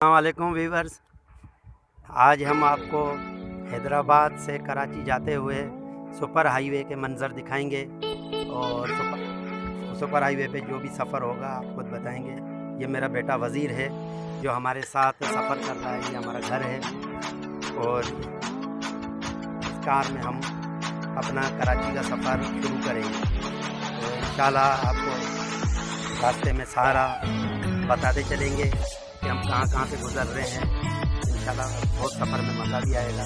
अस्सलामुअलैकुम वीवर्स। आज हम आपको हैदराबाद से कराची जाते हुए सुपर हाईवे के मंज़र दिखाएंगे और सुपर हाईवे पे जो भी सफ़र होगा आप खुद बताएंगे। ये मेरा बेटा वज़ीर है जो हमारे साथ सफ़र कर रहा है। ये हमारा घर है और इस कार में हम अपना कराची का सफ़र शुरू करेंगे। तो इंशाल्लाह आपको रास्ते में सारा बताते चलेंगे कि हम कहाँ से गुज़र रहे हैं। इंशाल्लाह बहुत सफ़र में मज़ा भी आएगा,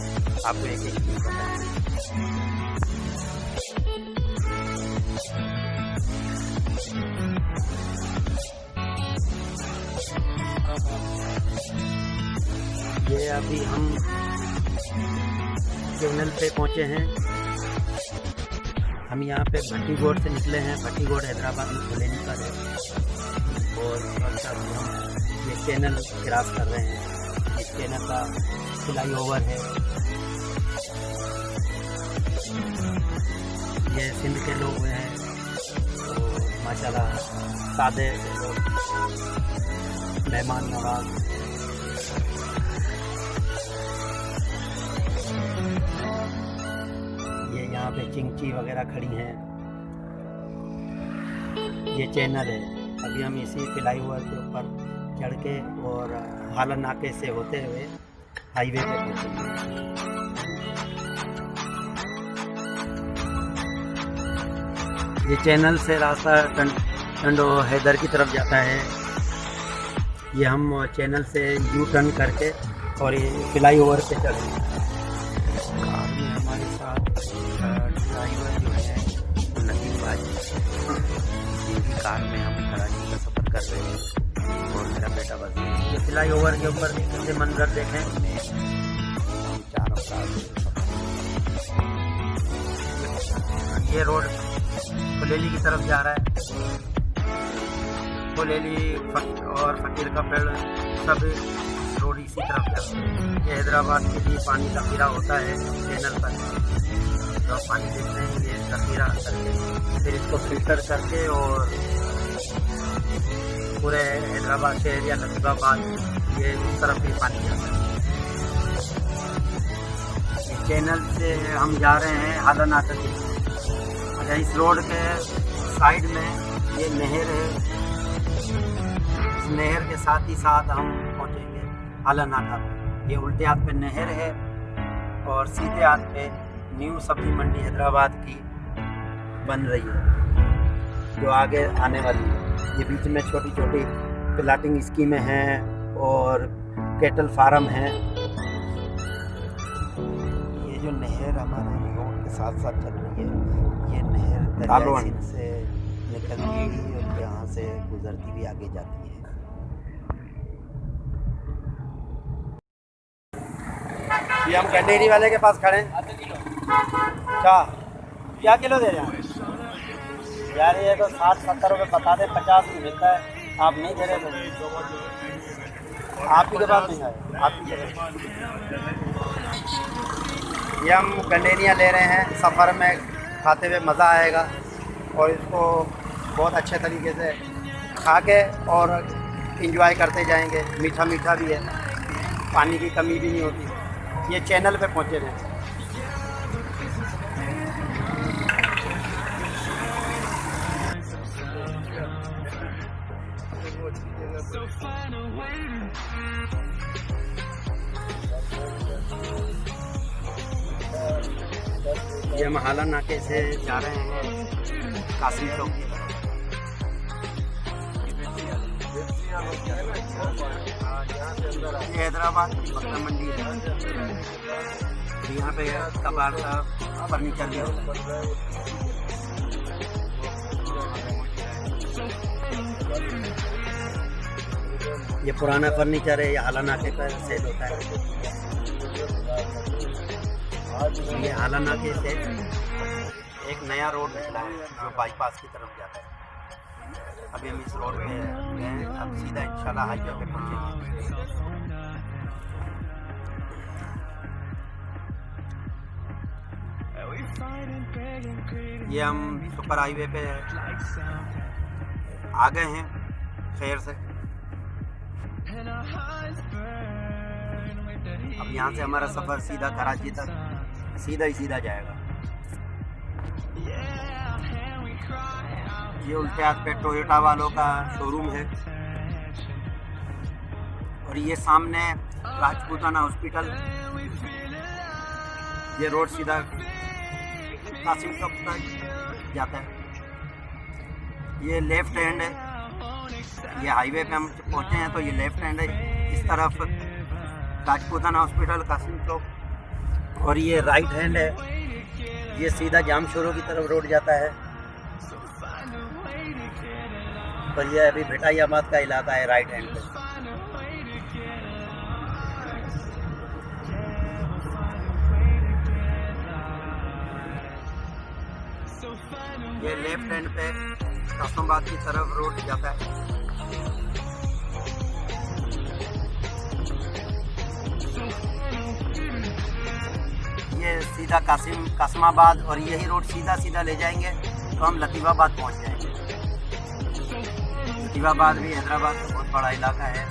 आपको एक एक चीज़ बताएंगे। ये अभी हम चैनल पे पहुँचे हैं। हम यहाँ पे भट्टीगोड़ से निकले हैं। भट्टीगोड़ हैदराबाद में खुलेनी पर है और हम ये चैनल क्रॉस कर रहे हैं। इस चैनल का फ्लाई ओवर है। ये सिंध के लोग हैं तो माशाल्लाह सादे लोग, मेहमान नवाज। ये यहाँ पे चिंची वगैरह खड़ी हैं। ये चैनल है। अभी हम इसी फ्लाई ओवर के ऊपर चढ़ के और हाला नाके से होते हुए हाईवे पे पहुँचेंगे। ये चैनल से रास्ता टंडो हैदर की तरफ जाता है। ये हम चैनल से यू टर्न करके और ये फ्लाई ओवर पे चढ़ेंगे। कार में हमारे साथ ड्राइवर जो है नदीम भाई, जिनकी कार में हम कराची का सफ़र कर रहे हैं और मेरा बेटा वज़ीर। ये फ्लाई ओवर के ऊपर से मंजर देखें। हम चारों साथ ये रोड खुलेली की तरफ जा रहा है। खुलेली और फकीर का पेड़ सब रोड इसी तरफ जाते हैं। ये हैदराबाद के लिए पानी जखीरा होता है चैनल पर। जो पानी देखते हैं ये जखीरा करके फिर इसको फिल्टर करके और पूरे हैदराबाद शहर या नसीबाबाद ये उस तरफ भी पानी जाता है। चैनल से हम जा रहे हैं हाला नाका की। अच्छा, इस रोड के साइड में ये नहर है। इस नहर के साथ ही साथ हम पहुंचेंगे हाला नाका पे। ये उल्टे हाथ पे नहर है और सीधे हाथ पे न्यू सब्जी मंडी हैदराबाद की बन रही है जो आगे आने वाली है। ये बीच में छोटी छोटी प्लाटिंग स्कीमें हैं और कैटल फार्म हैं। ये जो नहर हमारे रोड के साथ साथ चल रही है, ये नहर दरिया सिंध से निकलती है और यहाँ से गुजरती भी आगे जाती है। ये हम गंडेरी वाले के पास खड़े हैं। क्या किलो दे रहे हैं यार? ये तो 60-70 रुपये बता दें, 50 में मिलता है। आप नहीं दे रहे तो आपके के पास नहीं है। आपकी ये हम गंडेरियाँ ले रहे हैं। सफ़र में खाते हुए मज़ा आएगा और इसको बहुत अच्छे तरीके से खा के और इंजॉय करते जाएंगे। मीठा मीठा भी है, पानी की कमी भी नहीं होती। ये चैनल पे पहुँचे हैं। ये हम हाला नाके से जा रहे हैं कासिम चौक की तरफ। ये हैदराबाद की बकरा मंडी है। यहाँ पे कबाड़ का फर्नीचर भी होता है। ये पुराना फर्नीचर है। ये हाला नाके पर सेल होता है। ये हाला नाके से एक नया रोड निकला है जो बाईपास की तरफ जाता है। अभी हम इस रोड पे गए। अब सीधा इंशाल्लाह हाईवे पे पहुँचेंगे। ये हम सुपर हाईवे पे आ गए हैं खैर से। अब यहाँ से हमारा सफ़र सीधा कराची तक सीधा ही सीधा जाएगा। ये उल्टे हाथ पे टोयोटा वालों का शोरूम है और ये सामने राजपूताना हॉस्पिटल। ये रोड सीधा कासिम चौक तक जाता है। ये लेफ्ट हैंड है, ये हाईवे पे हम पहुँचे हैं तो ये लेफ्ट हैंड है। इस तरफ राजपूताना हॉस्पिटल, कासिम चौक, और ये राइट हैंड है। ये सीधा जामशोरों की तरफ रोड जाता है और ये अभी भिटाइयाबाद का इलाका है राइट हैंड पे। ये लेफ्ट हैंड पे कासिमाबाद की तरफ रोड जाता है। ये सीधा कासिमाबाद और यही रोड सीधा सीधा ले जाएंगे तो हम लतीफ़ाबाद पहुंच जाएंगे। लतीफ़ाबाद भी हैदराबाद का बहुत बड़ा इलाका है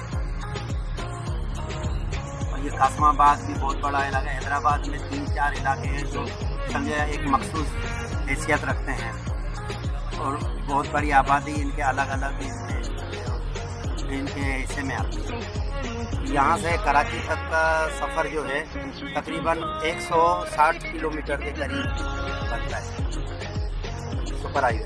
और ये कासिमाबाद भी बहुत बड़ा इलाका है। हैदराबाद में 3-4 इलाके हैं जो समझे एक मखसूस हैसियत रखते हैं और बहुत बड़ी आबादी इनके अलग अलग इनके हिस्से में आती है। यहाँ से कराची तक का सफ़र जो है तकरीबन 160 किलोमीटर के करीब बनता है सुपर हाईवे।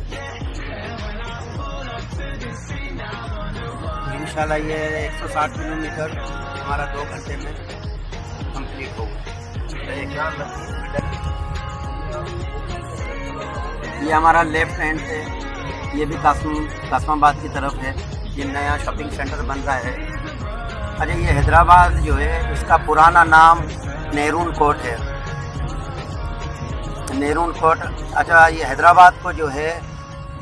इंशाल्लाह ये 160 किलोमीटर हमारा 2 घंटे में कंप्लीट होगा। ये हमारा लेफ्ट हैंड है, ये भी कासिमाबाद की तरफ है। ये नया शॉपिंग सेंटर बन रहा है। अच्छा, ये हैदराबाद जो है इसका पुराना नाम नेरून कोट है। नेरून कोट, अच्छा, ये हैदराबाद को जो है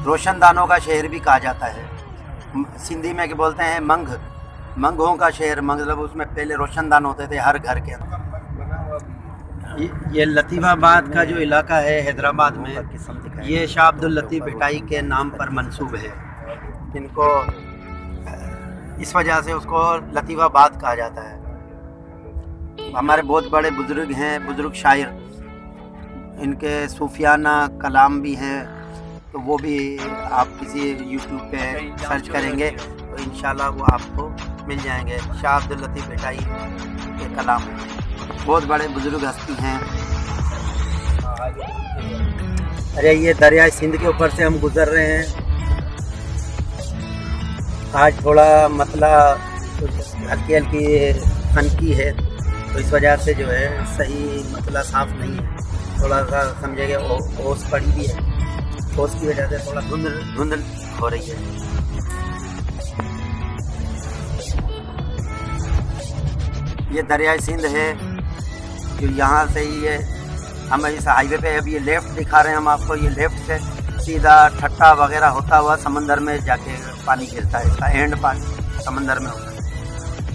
रोशनदानों का शहर भी कहा जाता है। सिंधी में क्या बोलते हैं, मंगों का शहर, मतलब उसमें पहले रोशनदान होते थे हर घर के अंदर। ये लतीफ़ाबाद का जो इलाका है हैदराबाद में, ये शाह अब्दुल लतीफ़ भिटाई के नाम पर मंसूब है। इनको इस वजह से उसको लतीफ़ाबाद कहा जाता है। हमारे बहुत बड़े बुज़ुर्ग हैं, बुज़ुर्ग शायर, इनके सूफियाना कलाम भी हैं, तो वो भी आप किसी यूट्यूब पे सर्च करेंगे तो इंशाल्लाह वो आपको मिल जाएंगे। शाह अब्दुल लतीफ़ भिटाई के कलाम बहुत बड़े बुज़ुर्ग हस्ती हैं। अरे ये दरिया सिंध के ऊपर से हम गुज़र रहे हैं। आज थोड़ा मतला हल्की हल्की हनकी है तो इस वजह से जो है सही मतला साफ़ नहीं है। थोड़ा सा समझेंगे ओस पड़ी भी है, ओस की वजह से थोड़ा धुंधल हो रही है। ये दरिया सिंध है जो यहाँ से ही है। हम इस हाईवे पे अभी ये लेफ़्ट दिखा रहे हैं हम आपको। ये लेफ़्ट से सीधा ठट्टा वगैरह होता हुआ समंदर में जाके पानी गिरता है। इसका एंड पानी समंदर में होता है।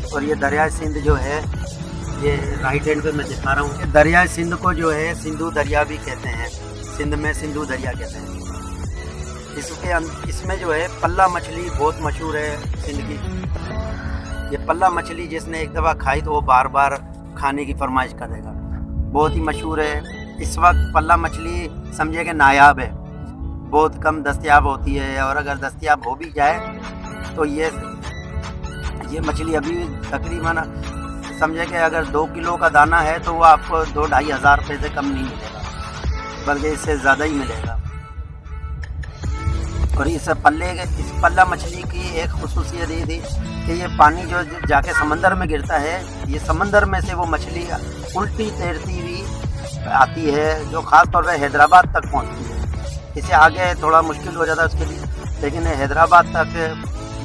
और ये दरिया सिंध जो है ये राइट हैंड पे मैं दिखा रहा हूँ। दरिया सिंध को जो है सिंधु दरिया भी कहते हैं। सिंध में सिंधु दरिया कहते हैं। इसमें जो है पल्ला मछली बहुत मशहूर है सिंध की। ये पल्ला मछली जिसने एक दफ़ा खाई तो वो बार बार खाने की फरमाइश करेगा। बहुत ही मशहूर है। इस वक्त पल्ला मछली समझे कि नायाब है, बहुत कम दस्तयाब होती है और अगर दस्तयाब हो भी जाए तो ये मछली अभी तकरीबन समझे कि अगर 2 किलो का दाना है तो वो आपको 2-2.5 हज़ार रुपये से कम नहीं मिलेगा, बल्कि इससे ज़्यादा ही मिलेगा। और इस पल्ला मछली की एक खुसूसियत ये थी कि ये पानी जो जाके समंदर में गिरता है, ये समंदर में से वो मछली उल्टी तैरती हुई आती है जो ख़ास तौर पर हैदराबाद तक पहुंचती है। इससे आगे थोड़ा मुश्किल हो जाता है उसके लिए, लेकिन हैदराबाद तक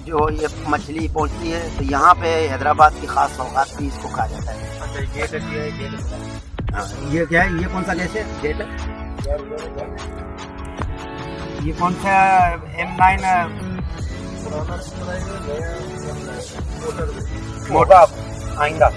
जो ये मछली पहुंचती है तो यहाँ पे हैदराबाद की ख़ास सौगात भी इसको कहा जाता है। हाँ, ये क्या है? ये कौन सा गैस है? गेट है? ये कौन सा M9 मोटा आइंदा?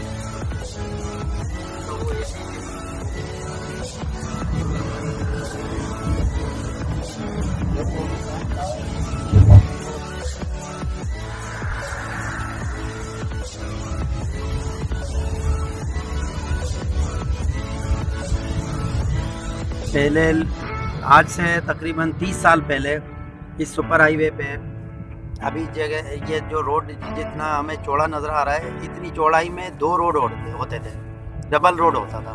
पहले, आज से तकरीबन 30 साल पहले इस सुपर हाईवे पे अभी जगह ये जो रोड जितना हमें चौड़ा नज़र आ रहा है, इतनी चौड़ाई में 2 रोड होते थे, डबल रोड होता था।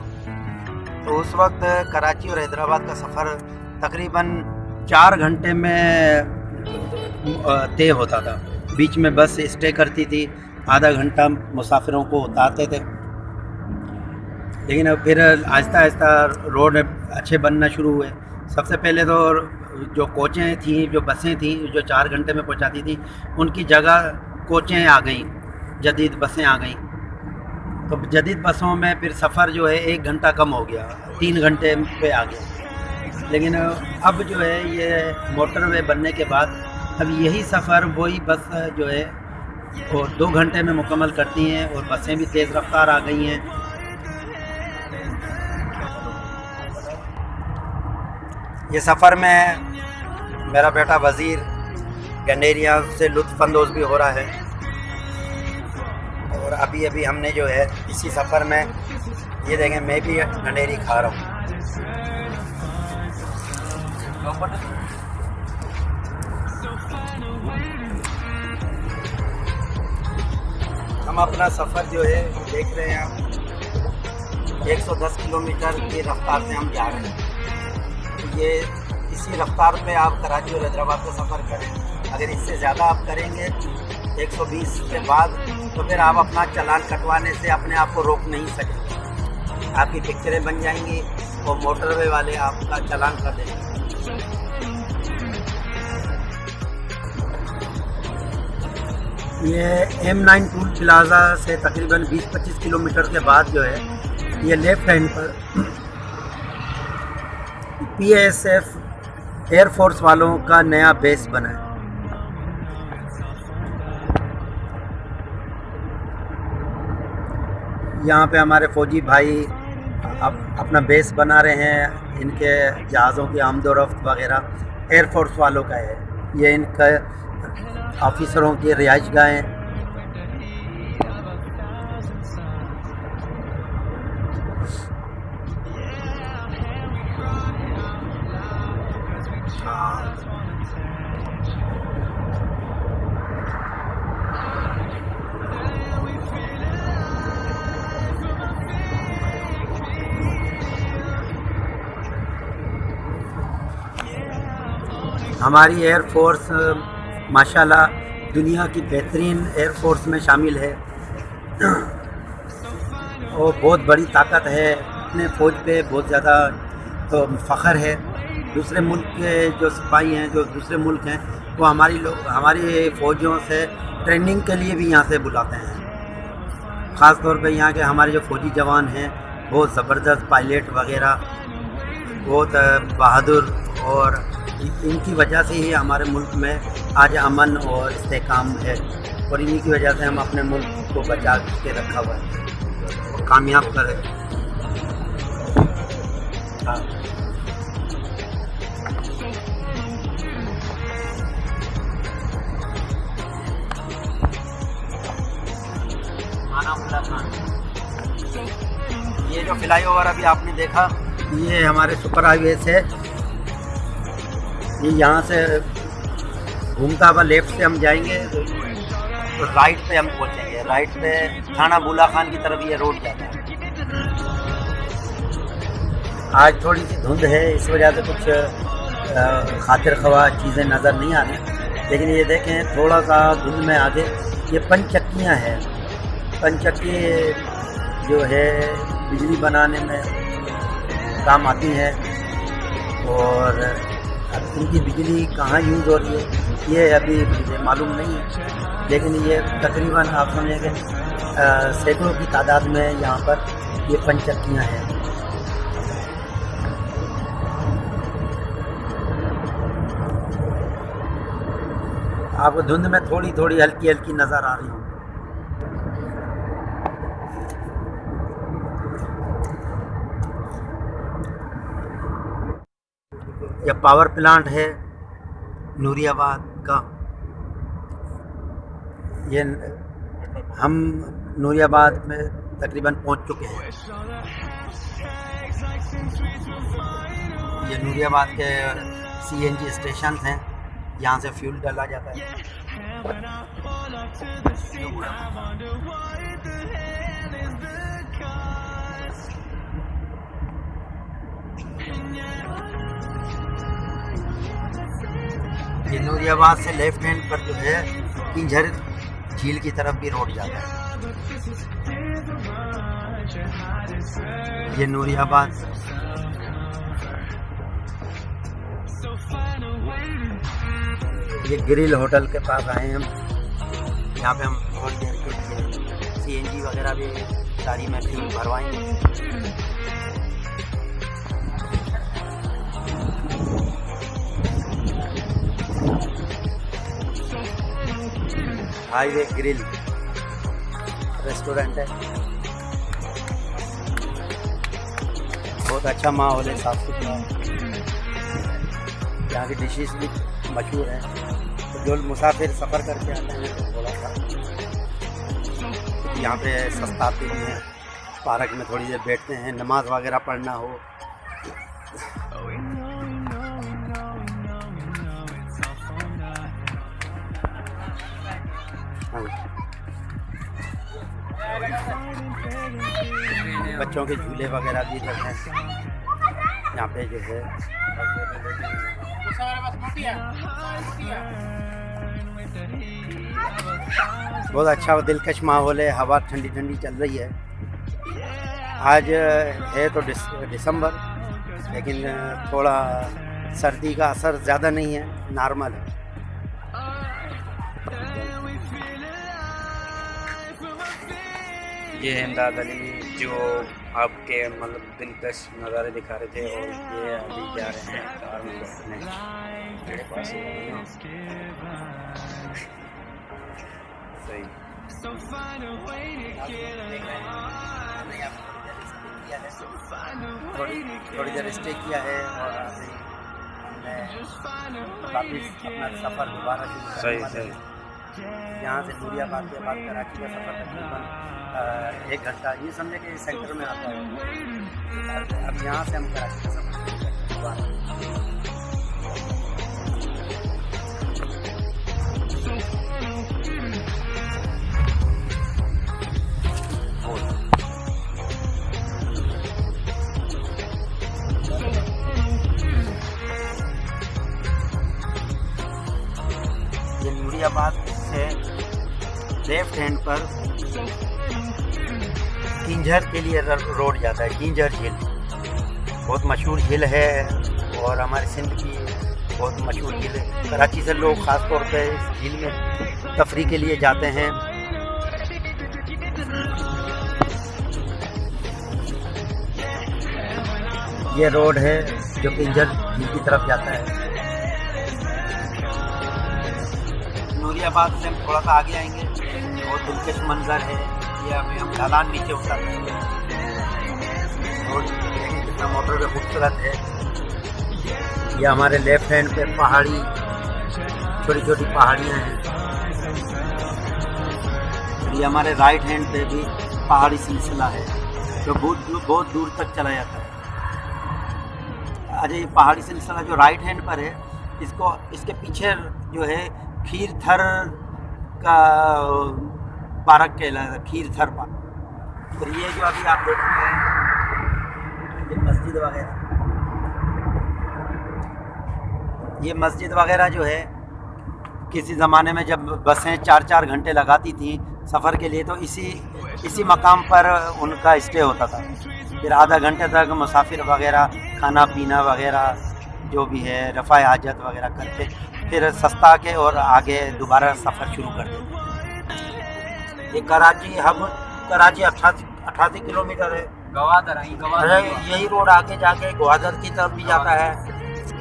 तो उस वक्त कराची और हैदराबाद का सफ़र तकरीबन 4 घंटे में तय होता था। बीच में बस स्टे करती थी, आधा घंटा मुसाफिरों को उतारते थे। लेकिन अब फिर आहिस्ता आहिस्ता रोड अच्छे बनना शुरू हुए। सबसे पहले तो जो कोचें थी, जो बसें थी जो 4 घंटे में पहुंचाती थी, उनकी जगह कोचें आ गई, जदीद बसें आ गई। तो जदीद बसों में फिर सफ़र जो है 1 घंटा कम हो गया, 3 घंटे पे आ गया। लेकिन अब जो है ये मोटरवे बनने के बाद अब यही सफ़र वही बस जो है वो 2 घंटे में मुकम्मल करती हैं, और बसें भी तेज़ रफ्तार आ गई हैं। ये सफ़र में मेरा बेटा वज़ीर गंडेरिया से लुत्फ़अंदोज़ भी हो रहा है। और अभी अभी हमने जो है इसी सफ़र में ये देखें, मैं भी गंडेरी खा रहा हूँ। हम अपना सफ़र जो है देख रहे हैं, 110 किलोमीटर की रफ्तार से हम जा रहे हैं। ये इसी रफ्तार पे आप कराची और हैदराबाद का सफ़र करें। अगर इससे ज़्यादा आप करेंगे 120 के बाद, तो फिर आप अपना चालान कटवाने से अपने आप को रोक नहीं सकेंगे। आपकी पिक्चरें बन जाएंगी और मोटरवे वाले आपका चालान कर देंगे। ये M9 टूल प्लाज़ा से तकरीबन 20-25 किलोमीटर के बाद जो है, ये लेफ़्ट हैंड पर PASF एयरफोर्स वालों का नया बेस बना है। यहाँ पे हमारे फ़ौजी भाई अपना बेस बना रहे हैं। इनके जहाज़ों की आमदोरफ्त वगैरह एयरफोर्स वालों का है। ये इनका ऑफिसरों की रिहाइशगाहें। हमारी एयरफोर्स माशाल्लाह दुनिया की बेहतरीन एयरफोर्स में शामिल है और बहुत बड़ी ताकत है। अपने फ़ौज पे बहुत ज़्यादा तो फ़ख्र है। दूसरे मुल्क के जो सिपाही हैं, जो दूसरे मुल्क हैं, वो हमारी फ़ौजियों से ट्रेनिंग के लिए भी यहाँ से बुलाते हैं। ख़ास तौर पे यहाँ के हमारे जो फ़ौजी जवान हैं, बहुत ज़बरदस्त पायलट वगैरह, बहुत बहादुर, और इनकी वजह से ही हमारे मुल्क में आज अमन और इस्तेकाम है। और इन्हीं की वजह से हम अपने मुल्क को बचा के रखा हुआ है और कामयाब करें। हाँ। ये जो फ्लाईओवर अभी आपने देखा, ये हमारे सुपर हाईवे से, ये यहाँ से घूमता हुआ लेफ़्ट से हम जाएंगे तो राइट पे हम पहुँचेंगे। राइट पे थाना बुला खान की तरफ ये रोड जाता है। आज थोड़ी सी धुंध है, इस वजह से कुछ खातिर ख्वाह चीज़ें नज़र नहीं आ रही। लेकिन ये देखें, थोड़ा सा धुंध में आगे ये पंचक्कियाँ हैं। पंचक्की जो है बिजली बनाने में काम आती हैं, और अब इनकी बिजली कहाँ यूज़ हो रही है ये अभी मुझे मालूम नहीं है। लेकिन ये तकरीबन आप समझेंगे सैकड़ों की तादाद में यहाँ पर ये पंचक्कियाँ हैं। आपको धुंध में थोड़ी थोड़ी हल्की हल्की नज़र आ रही होंगी। यह पावर प्लांट है नूरियाबाद का। ये हम नूरियाबाद में तकरीबन पहुंच चुके हैं। ये नूरियाबाद के CNG स्टेशन हैं, यहाँ से फ्यूल डाला जाता है। ये नूरियाबाद से लेफ्ट हैंड पर जो है किंझर झील की तरफ भी रोड जाता है। ये नूरियाबाद ये ग्रिल होटल के पास आए हैं हम। यहाँ पे हम थोड़ी देर के लिए CNG वगैरह भी गाड़ी में फ्यूल भरवाएंगे। हाईवे ग्रिल रेस्टोरेंट है, बहुत अच्छा माहौल है, साफ सुथरा। यहाँ की डिशेस भी मशहूर है, तो जो मुसाफिर सफ़र करके आते हैं तो थोड़ा सा यहाँ पे सस्ताते भी हैं। पार्क में थोड़ी देर बैठते हैं, नमाज वगैरह पढ़ना हो। बच्चों के झूले वगैरह भी इधर हैं। यहाँ पे जो है बहुत अच्छा और दिलकश माहौल है, हवा ठंडी ठंडी चल रही है। आज है तो दिसंबर, लेकिन थोड़ा सर्दी का असर ज़्यादा नहीं है, नॉर्मल है। ये है इमदाद अली जो आपके मतलब दिलकश नज़ारे दिखा रहे थे, और ये अभी जा रहे हैं कार में बैठने मेरे पास। सही थोड़ी देर स्टे किया है और अभी हमने वापस अपना सफ़र दोबारा शुरू सही करने वाले हैं। यहाँ से नूरियाबाद के बाद कराची का सफ़र तकरीबन 1 घंटा, ये समझे कि सेंटर में आता है। अब यहाँ से हम कराची का सफ़र शुरू करते हैं दोबारा। ये नूरियाबाद से लेफ्ट हैंड पर किंझर के लिए रोड जाता है। किंझर झील बहुत मशहूर झील है और हमारे सिंध की बहुत मशहूर झील है। कराची से लोग ख़ास तौर पे इस झील में तफरी के लिए जाते हैं। ये रोड है जो किंझर झील की तरफ जाता है। नूरियाबाद से हम थोड़ा सा आगे आएंगे, बहुत दिलकश मंजर है। ये अभी हम ढलान नीचे उतर रहे हैं, रोड कितना मोटर पे खूबसूरत है। ये हमारे लेफ्ट हैंड पे पहाड़ी, छोटी छोटी पहाड़ियाँ हैं। ये हमारे राइट हैंड पे भी पहाड़ी सिलसिला है जो बहुत दूर तक चला जाता है। अच्छा, ये पहाड़ी सिलसिला जो राइट हैंड पर है, इसके पीछे जो है खीरथर का पार्क कहलाता है, खीरथर पार्क। तो ये जो अभी आप देख रहे हैं ये मस्जिद वगैरह, ये मस्जिद वगैरह जो है किसी ज़माने में जब बसें 4-4 घंटे लगाती थी सफ़र के लिए, तो इसी मकाम पर उनका स्टे होता था। फिर आधा घंटे तक मुसाफिर वगैरह खाना पीना वगैरह जो भी है रफ़ाए हाजत वगैरह करके फिर सस्ता के और आगे दोबारा सफ़र शुरू कर देते। ये कराची हब, कराची 88 किलोमीटर है। गवादर यही रोड आगे जाके ग्वादर की तरफ भी जाता है,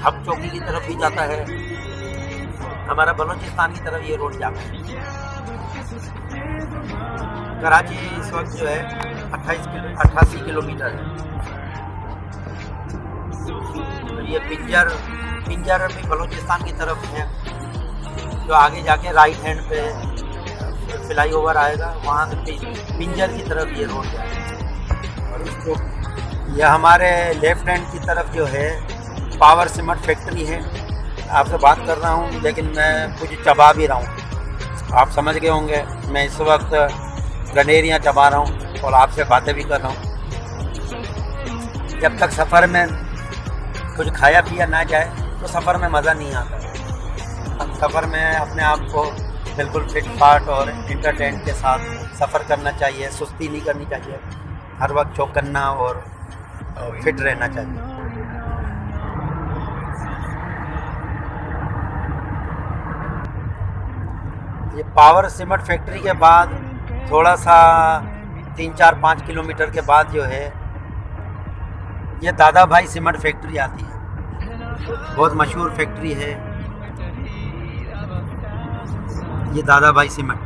हब चौकी की तरफ भी जाता है, हमारा बलूचिस्तान की तरफ ये रोड जाता है। कराची इस वक्त जो है 88 किलोमीटर है। ये पिंजर भी बलूचिस्तान की तरफ है, जो आगे जाके राइट हैंड पे फ्लाई ओवर आएगा, वहाँ से पिंजर की तरफ ये रोड जाएगा। और इसको यह हमारे लेफ्ट हैंड की तरफ जो है पावर सीमेंट फैक्ट्री है। आपसे बात कर रहा हूँ लेकिन मैं कुछ चबा भी रहा हूँ। आप समझ गए होंगे मैं इस वक्त गनेरियाँ चबा रहा हूँ और आपसे बातें भी कर रहा हूँ। जब तक सफ़र में कुछ खाया पिया ना जाए तो सफ़र में मज़ा नहीं आता। सफ़र में अपने आप को बिल्कुल फिट फाट और इंटरटेन के साथ सफ़र करना चाहिए। सुस्ती नहीं करनी चाहिए, हर वक्त चौकन्ना और फिट रहना चाहिए। ये पावर सीमेंट फैक्ट्री के बाद थोड़ा सा 3-4-5 किलोमीटर के बाद जो है ये दादा भाई सीमेंट फैक्ट्री आती है। बहुत मशहूर फैक्ट्री है ये दादा भाई सीमेंट।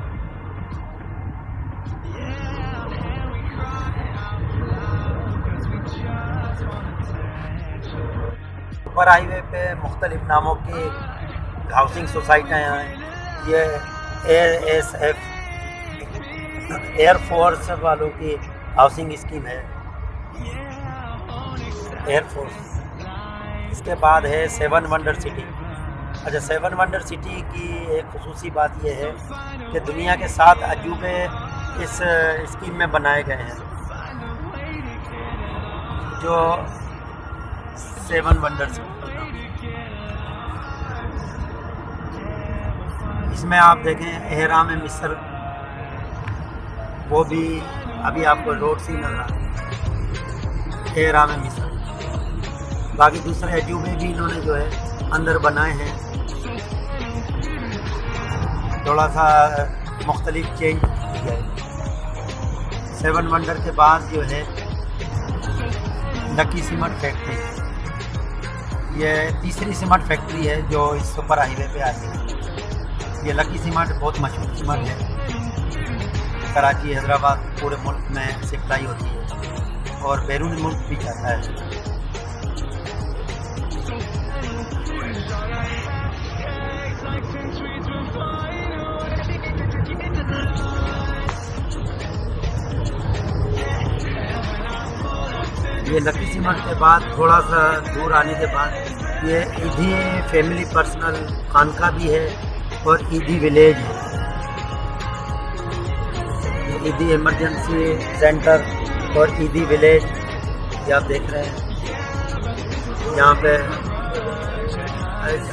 सुपर हाईवे पे मुख्तलिफ नामों की हाउसिंग सोसाइटियाँ हैं। ये ASF एयरफोर्स वालों की हाउसिंग स्कीम है, एयरफोर्स। इसके बाद है 7 वंडर सिटी। अच्छा, 7 वंडर सिटी की एक खुसूसी बात यह है कि दुनिया के 7 अजूबे इस स्कीम में बनाए गए हैं, जो 7 वंडर सिटी। इसमें आप देखें एहराम मिस्र, वो भी अभी आपको रोड से नजर आ रहा है, एहराम मिस्र। बाकी दूसरे अजूबे भी इन्होंने जो है अंदर बनाए हैं, थोड़ा सा मुख्तलिफ चेंज किया है। 7 वंडर के बाद जो है लकी सीमेंट फैक्ट्री, ये तीसरी सीमेंट फैक्ट्री है जो इस सुपर हाईवे पे आती है। ये लकी सीमेंट बहुत मशहूर सीमेंट है, कराची हैदराबाद पूरे मुल्क में सप्लाई होती है और बैरून मुल्क भी जाता है। ये लकी सीमेंट के बाद थोड़ा सा दूर आने के बाद ये ईदी फैमिली पर्सनल खानका भी है और ईदी विलेज है। ये ईदी इमरजेंसी सेंटर और ईदी विलेज ये आप देख रहे हैं यहाँ पे।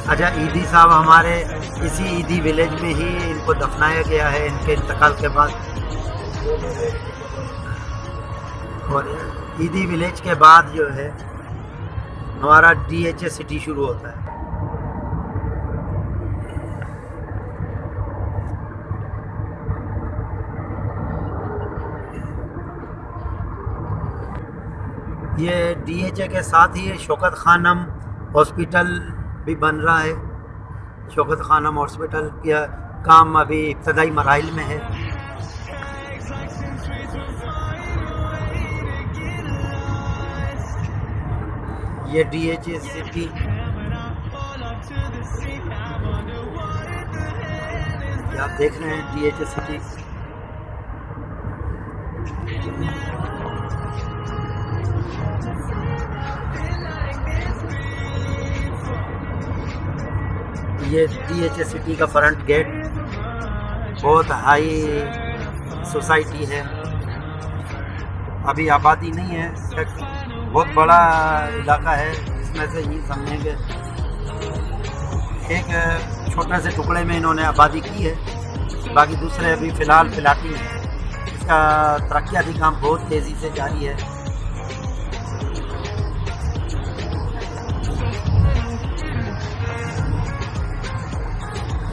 अच्छा, ईदी साहब हमारे इसी ईदी विलेज में ही इनको दफनाया गया है इनके इंतकाल के बाद। और ईदी विलेज के बाद जो है हमारा DHA सिटी शुरू होता है। ये DHA के साथ ही शौकत खानम हॉस्पिटल भी बन रहा है। शौकत खानम हॉस्पिटल का काम अभी इब्तदाई मराहिल में है। ये DHA सिटी आप देख रहे हैं, DHA सिटी। ये DHA सिटी का फ्रंट गेट बहुत हाई सोसाइटी है, अभी आबादी नहीं है, बहुत बड़ा इलाका है। इसमें से ये समझेंगे एक छोटे से टुकड़े में इन्होंने आबादी की है, बाकी दूसरे अभी फ़िलहाल प्लाटिंग है। इसका तरक्याती काम बहुत तेज़ी से जारी है।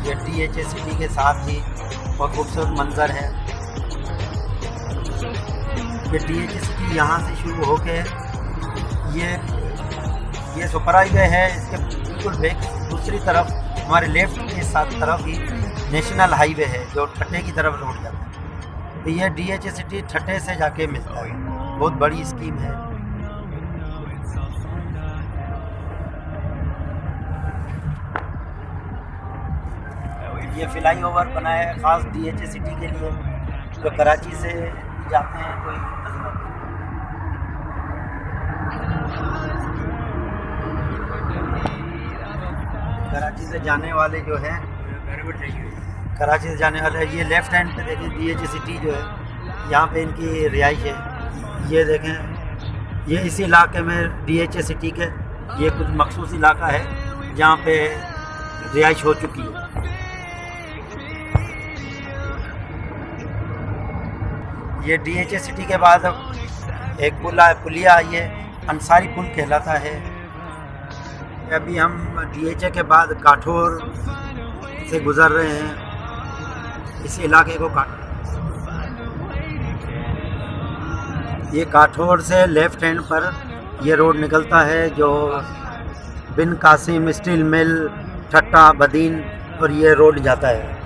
ये DHA सिटी के साथ ही बहुत खूबसूरत मंजर है। ये DHA सिटी यहाँ से शुरू होकर ये सुपर हाईवे है, इसके बिल्कुल बैक दूसरी तरफ हमारे लेफ्ट के साथ तरफ ही नेशनल हाईवे है जो ठट्टे की तरफ रोड जाता है। तो ये DHA सिटी ठट्टे से जाके मिलता है, बहुत बड़ी स्कीम है। ये फ्लाई ओवर बनाया है ख़ास DHA सिटी के लिए, जो कराची से जाते हैं कोई। कराची से जाने वाले जो हैं, कराची से जाने वाले ये लेफ़्ट हैंड पे देखें DH सिटी जो है, यहाँ पे इनकी रिहाइश है। ये देखें, ये इसी इलाके में DH सिटी के ये कुछ मखसूस इलाका है जहाँ पे रिहाइश हो चुकी है। ये DH सिटी के बाद एक पुलिया आई है, अंसारी पुल कहलाता है। अभी हम DH के बाद काठौर से गुज़र रहे हैं, इस इलाके को ये काठौर से लेफ़्ट हैंड पर ये रोड निकलता है जो बिन कासिम स्टील मिल, ठट्टा, बदीन और ये रोड जाता है।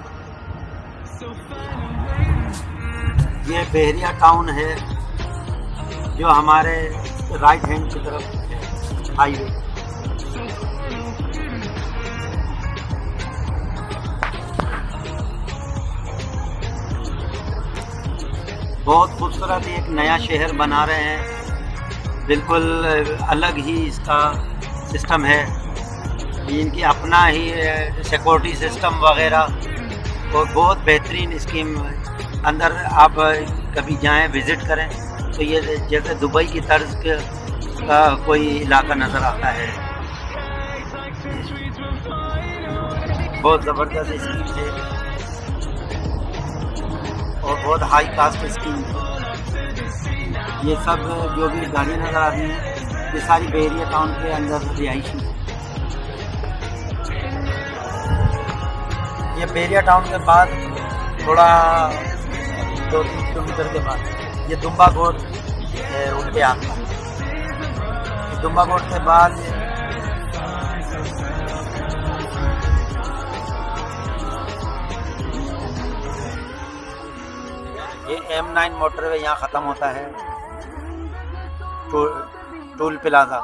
ये बहरिया टाउन है जो हमारे राइट हैंड की तरफ है हाईवे। बहुत खूबसूरत एक नया शहर बना रहे हैं, बिल्कुल अलग ही इसका सिस्टम है, इनकी अपना ही सिक्योरिटी सिस्टम वगैरह और बहुत बेहतरीन स्कीम। अंदर आप कभी जाएं, विज़िट करें तो ये जैसे दुबई की तर्ज का कोई इलाका नज़र आता है। बहुत ज़बरदस्त स्कीम है और बहुत हाई कास्ट स्कीम है। ये सब जो भी गाड़ी नज़र आ रही है ये सारी बहरिया टाउन के अंदर रिहाइशी है। ये बहरिया टाउन के बाद थोड़ा 2-3 किलोमीटर के बाद ये दुम्बागोट रोड पे आता है। दुम्बागोट के बाद ये M9 मोटरवे यहाँ ख़त्म होता है, टोल प्लाजा।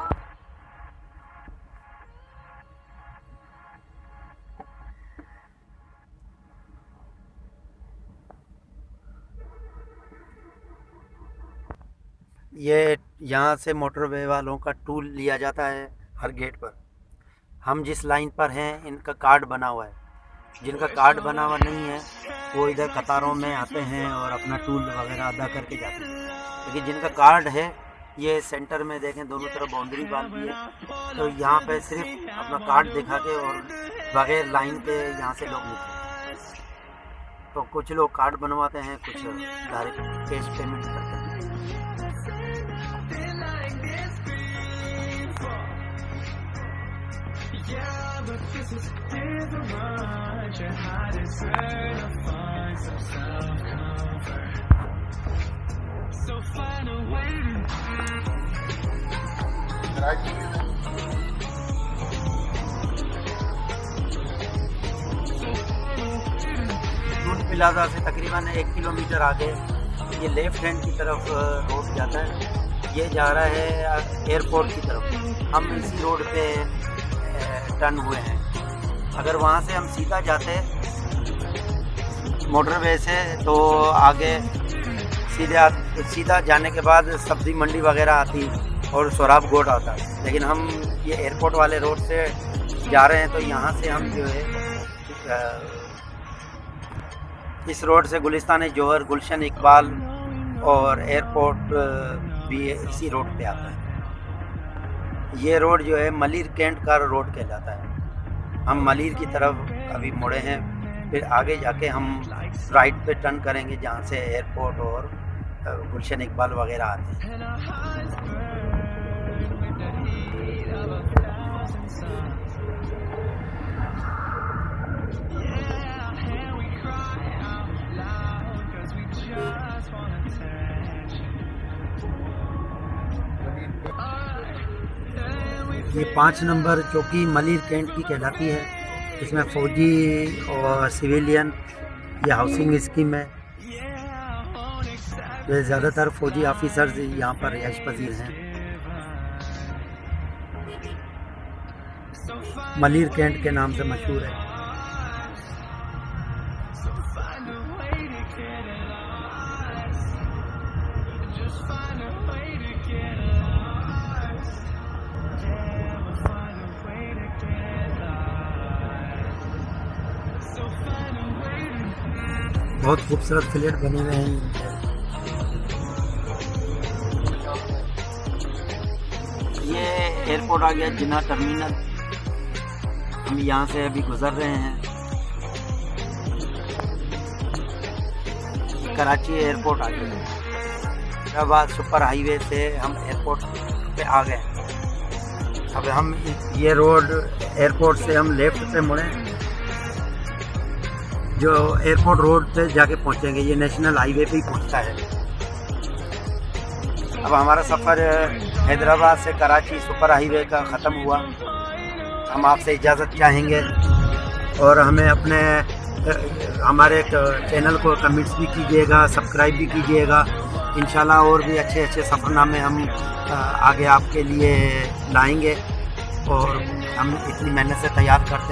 ये यहाँ से मोटरवे वालों का टूल लिया जाता है हर गेट पर। हम जिस लाइन पर हैं इनका कार्ड बना हुआ है, जिनका कार्ड बना हुआ नहीं है वो इधर कतारों में आते हैं और अपना टूल वगैरह अदा करके जाते हैं। लेकिन जिनका कार्ड है ये सेंटर में देखें दोनों तरफ बाउंड्री बांधी है, तो यहाँ पे सिर्फ अपना कार्ड दिखा के और बगैर लाइन के यहाँ से लोग निकलते हैं। तो कुछ लोग कार्ड बनवाते हैं, कुछ डायरेक्ट कैश पेमेंट करते हैं। टूल प्लाजा से तकरीबन 1 किलोमीटर आगे ये लेफ़्ट हैंड की तरफ रोड जाता है। ये जा रहा है एयरपोर्ट की तरफ। हम इसी रोड पे टर्न हुए हैं। अगर वहाँ से हम सीधा जाते मोटरवे से तो आगे सीधा जाने के बाद सब्ज़ी मंडी वगैरह आती और सोराब गोट आता। लेकिन हम ये एयरपोर्ट वाले रोड से जा रहे हैं, तो यहाँ से हम जो है इस रोड से गुलिस्तान जौहर, गुलशन इकबाल और एयरपोर्ट भी इसी रोड पे आता है। ये रोड जो है मलिर कैंट का रोड कहलाता है। हम मलिर की तरफ अभी मुड़े हैं, फिर आगे जाके हम राइट पे टर्न करेंगे जहाँ से एयरपोर्ट और गुलशन इकबाल वगैरह आते हैं। ये 5 नंबर चौकी मलिर कैंट की कहलाती है। इसमें फ़ौजी और सिविलियन ये हाउसिंग स्कीम है। ये ज़्यादातर फ़ौजी ऑफिसर्स यहाँ पर रिहाइश पजीर हैं। मलिर कैंट के नाम से मशहूर है। बहुत खूबसूरत फ्लैट बने हुए हैं। ये एयरपोर्ट आ गया जिन्ना टर्मिनल, हम यहाँ से अभी गुजर रहे हैं। कराची एयरपोर्ट आ गया। हैदराबाद सुपर हाईवे से हम एयरपोर्ट पे आ गए। अब हम ये रोड एयरपोर्ट से हम लेफ्ट पे मुड़े, जो एयरपोर्ट रोड पे जाके पहुंचेंगे। ये नेशनल हाईवे पे ही पहुंचता है। अब हमारा सफ़र हैदराबाद से कराची सुपर हाईवे का ख़त्म हुआ। हम आपसे इजाज़त चाहेंगे और हमें अपने हमारे चैनल को कमेंट्स भी कीजिएगा, सब्सक्राइब भी कीजिएगा। इंशाल्लाह और भी अच्छे अच्छे सफ़रनामे हम आगे आपके लिए लाएंगे और हम इतनी मेहनत से तैयार करते हैं।